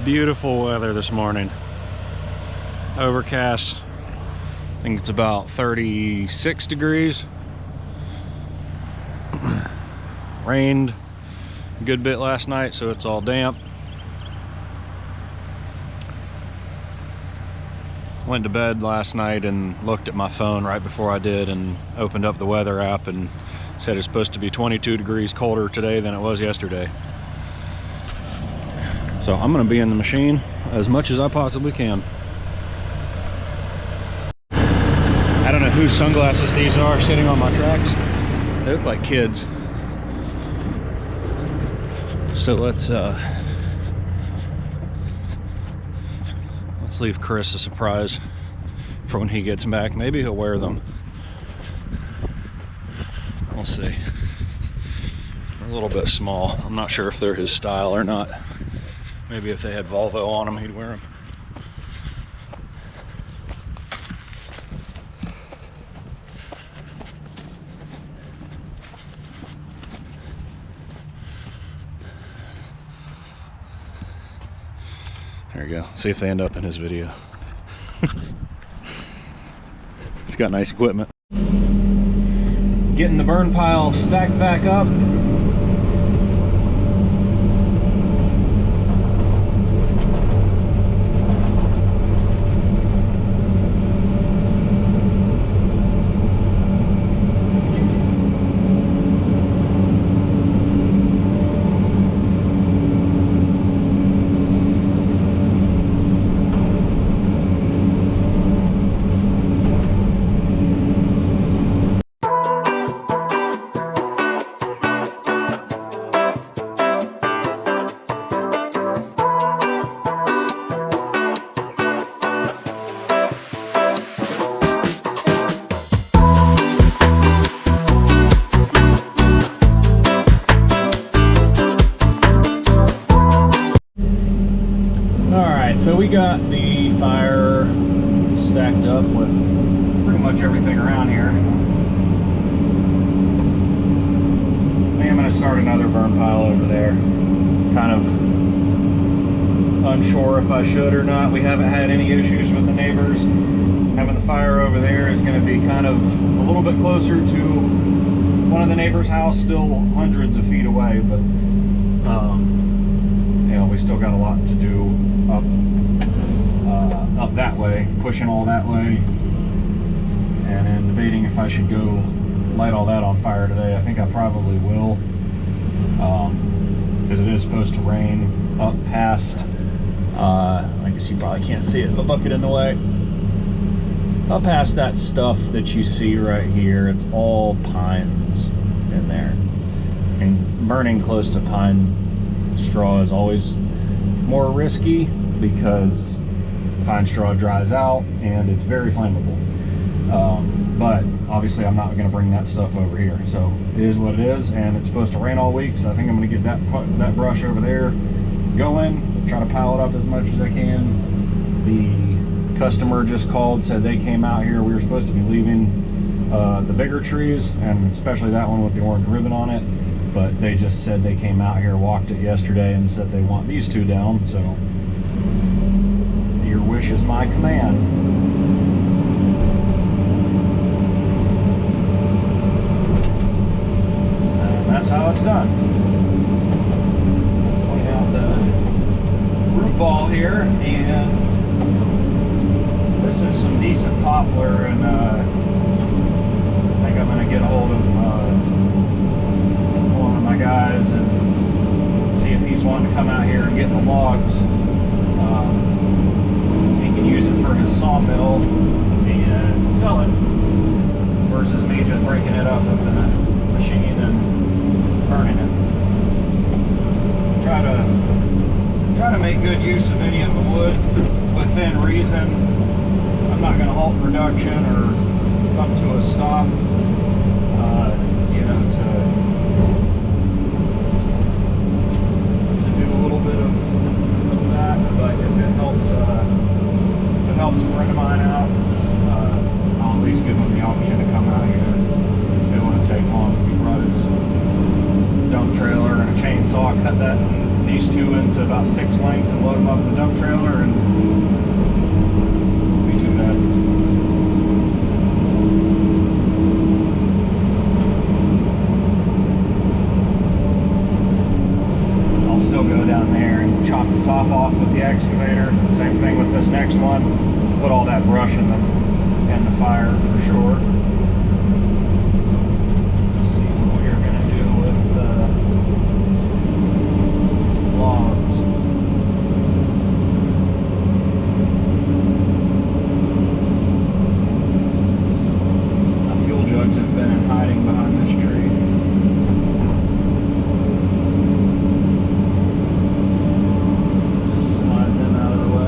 Beautiful weather this morning. Overcast. I think it's about 36 degrees. Rained a good bit last night, so it's all damp. Went to bed last night and looked at my phone right before I did and opened up the weather app and said it's supposed to be 22 degrees colder today than it was yesterday. So I'm gonna be in the machine as much as I possibly can. I don't know whose sunglasses these are sitting on my tracks. They look like kids. So let's leave Chris a surprise for when he gets back. Maybe he'll wear them. We'll see. They're a little bit small. I'm not sure if they're his style or not. Maybe if they had Volvo on them, he'd wear them. There you go. See if they end up in his video. He's got nice equipment. Getting the burn pile stacked back up. So we got the fire stacked up with pretty much everything around here. I am going to start another burn pile over there. It's kind of unsure if I should or not. We haven't had any issues with the neighbors. Having the fire over there is going to be kind of a little bit closer to one of the neighbors' house, still hundreds of feet away, but you know, we still got a lot to do up that way, pushing all that way, and then debating if I should go light all that on fire today. I think I probably will, because it is supposed to rain up past, I guess you probably can't see it, a bucket in the way, up past that stuff that you see right here. It's all pines in there, and burning close to pine straw is always more risky because pine straw dries out and it's very flammable. But obviously I'm not going to bring that stuff over here, so it is what it is, and it's supposed to rain all week, so I think I'm going to get that brush over there going, try to pile it up as much as I can. The customer just called, said they came out here. We were supposed to be leaving the bigger trees, and especially that one with the orange ribbon on it, but they just said they came out here, walked it yesterday, and said they want these two down. So your wish is my command. And that's how it's done. Clean out the root ball here, and this is some decent poplar, and I think I'm going to get a hold of one of my guys and see if he's wanting to come out here and get the logs. He can use it for his sawmill and sell it, versus me just breaking it up with the machine and burning it. Try to make good use of any of the wood within reason. I'm not going to halt production or come to a stop, you know, to do a little bit of that. But if it helps a friend of mine out, I'll at least give him the option to come out here. They want to take on if he brought his dump trailer and a chainsaw, cut that in these these two into about 6 lengths and load them up in the dump trailer, and won't be too bad. I'll still go down there and chop the top off with the excavator. Same thing with this next one. Put all that brush in the fire for sure. Let's see what we're gonna do with the logs. My fuel jugs have been in hiding behind this tree. Slide them out of the way.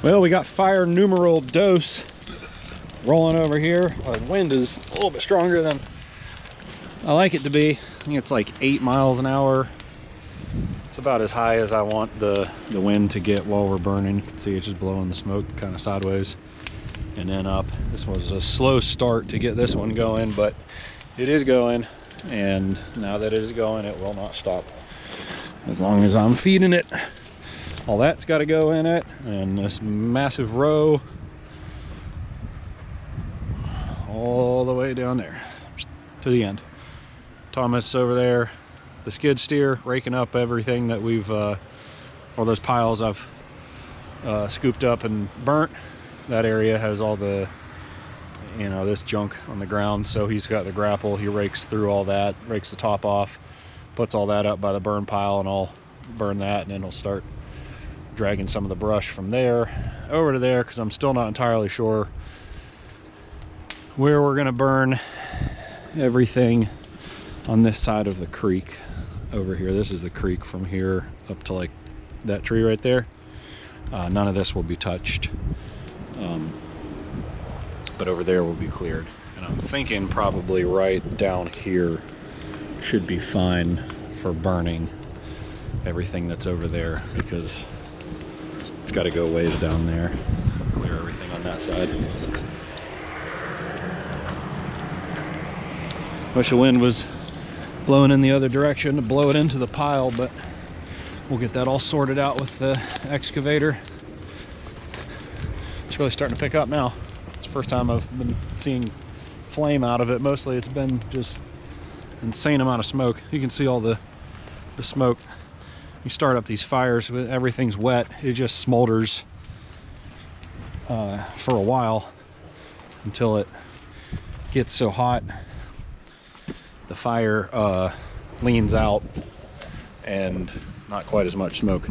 Well, we got fire numeral dose rolling over here. The wind is a little bit stronger than I like it to be. I think it's like 8 miles an hour. It's about as high as I want the wind to get while we're burning. You can see it's just blowing the smoke kind of sideways and then up. This was a slow start to get this one going, but it is going, and now that it is going, it will not stop as long as I'm feeding it. All that's got to go in it, and this massive row all the way down there to the end. Thomas over there, the skid steer, raking up everything that we've or those piles I've scooped up and burnt. That area has all the, you know, this junk on the ground, so he's got the grapple. He rakes through all that, rakes the top off, puts all that up by the burn pile, and I'll burn that, and then he'll start dragging some of the brush from there over to there, because I'm still not entirely sure where we're gonna burn everything on this side of the creek over here. This is the creek from here up to like that tree right there. None of this will be touched, but over there will be cleared, and I'm thinking probably right down here should be fine for burning everything that's over there, because it's got to go ways down there. Clear everything on that side. Wish the wind was blowing in the other direction to blow it into the pile, but we'll get that all sorted out with the excavator. It's really starting to pick up now. It's the first time I've been seeing flame out of it. Mostly it's been just insane amount of smoke. You can see all the smoke. You start up these fires, everything's wet, it just smolders for a while until it gets so hot the fire leans out and not quite as much smoke.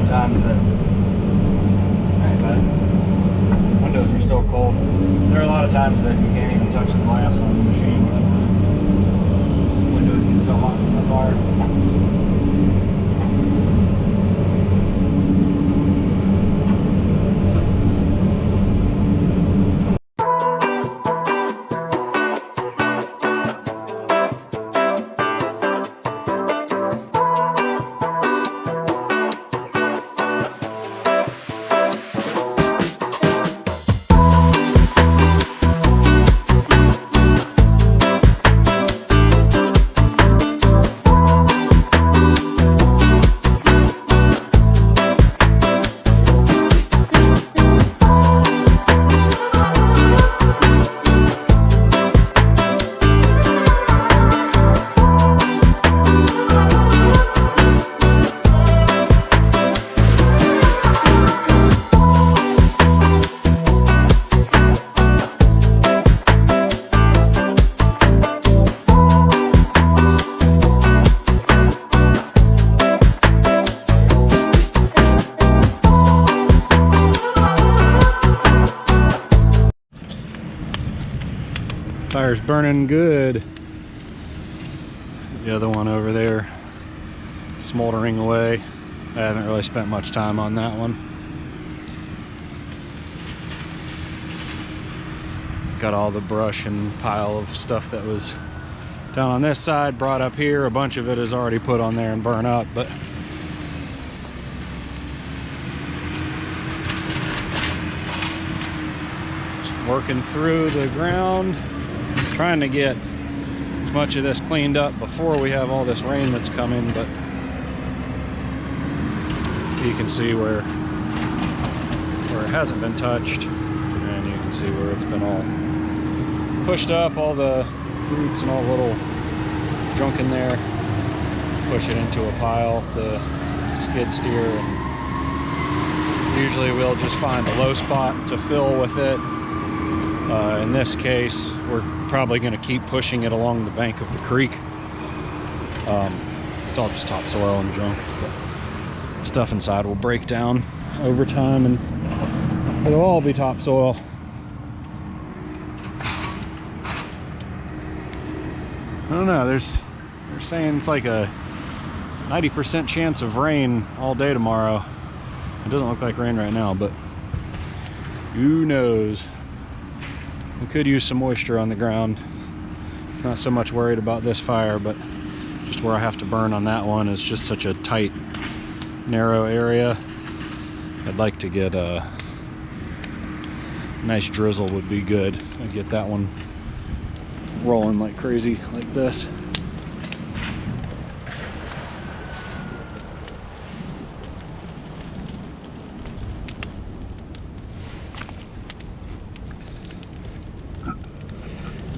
Times that, hey, but windows are still cold. There are a lot of times that you can't even touch the glass on the machine because the windows get so hot from the fire. Fire's burning good. The other one over there smoldering away. I haven't really spent much time on that one. Got all the brush and pile of stuff that was down on this side brought up here. A bunch of it is already put on there and burn up, but just working through the ground, trying to get as much of this cleaned up before we have all this rain that's coming. But you can see where it hasn't been touched, and you can see where it's been all pushed up, all the roots and all the little junk in there. Push it into a pile, the skid steer, and usually we'll just find a low spot to fill with it. In this case, we're probably going to keep pushing it along the bank of the creek. It's all just topsoil and junk, but stuff inside will break down over time and it'll all be topsoil. I don't know, they're saying it's like a 90% chance of rain all day tomorrow. It doesn't look like rain right now, but who knows? We could use some moisture on the ground. Not so much worried about this fire, but just where I have to burn on that one is just such a tight, narrow area. I'd like to get a nice drizzle would be good. I'd get that one rolling like crazy like this.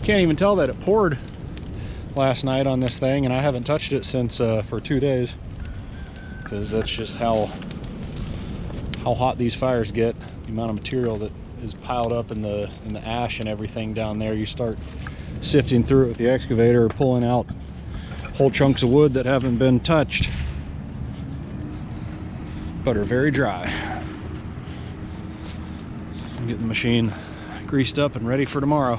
Can't even tell that it poured last night on this thing, and I haven't touched it since for 2 days, because that's just how hot these fires get. The amount of material that is piled up in the ash and everything down there. You start sifting through it with the excavator, or pulling out whole chunks of wood that haven't been touched but are very dry. I'm getting the machine greased up and ready for tomorrow.